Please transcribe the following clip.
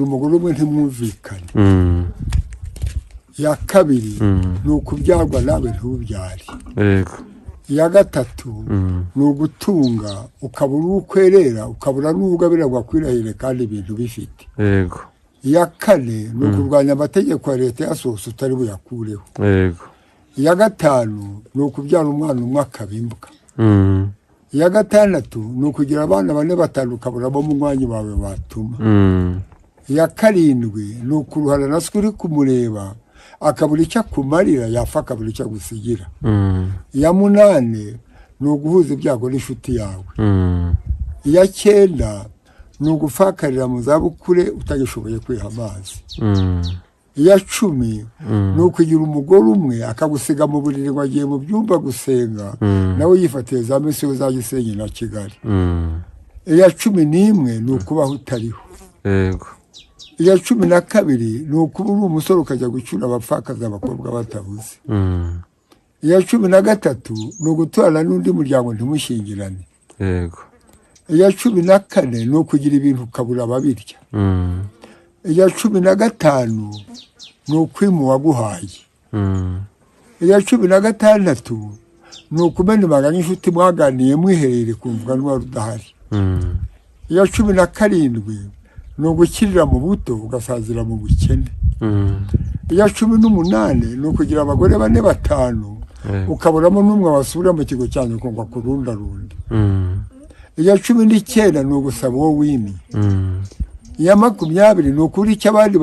umugore umwe ntimwumvikane. Iya kabiri ni ukubyarwa nawe ntubyare. Iya gatatu ni ugutunga ukabura ukwerera ukabura n'ubugabirwa kwirahire kandi ibintu bifite. Iya kane ni ukurwanya amategeko ya leta yasohotse utari buyakureho. Iya gatanu ni ukubyara umwana umwe akabimbwa. Iya gatandatu ni ukugira abana bane batanu ukabura bo mu mwanya wawe batuma. Iya karindwi ni ukuruhana na se uri kumureba akabura icyo akumarira yafa akabura icyo agusigira. Iya munane ni uguhuza ibyago n'inshuti yawe. Iya cyenda ni ugufakarira mu zabukure utagishoboye kwiha amazi. Iya cumi ni ukugira umugore umwe akagusiga mu buriri ngo agiye mu byumba gusenga nawe yifatiye za misiyo za Gisenyi na Kigali. Iya cumi n'imwe ni ukubaho utariho. Iya cumi na kabiri ni ukuba uri umusore ukajya gucyura abapfakazi abakobwa batabuze. Iya cumi na gatatu ni uguturana n'undi muryango ntimushingirane. Iya cumi na kane ni ukugira ibintu ukabura ababirya. Iya cumi na gatanu ni ukwima uwaguhaye. Iya cumi na gatandatu ni ukumena ibanga n'inshuti mwaganiye mwiherere kumvwa n'uwari udahari. Iya cumi na karindwi ni ugukirira mu buto ugasazira mu bukene. Iya cumi n'umunane ni ukugira abagore bane batanu ukaburamo n'umwe wasubira mu kigo cyanyu ukumva kurundarunda. Iya cumi n'icyenda ni ugusaba uwo wimye. Iya makumyabiri ni ukuri icyo abandi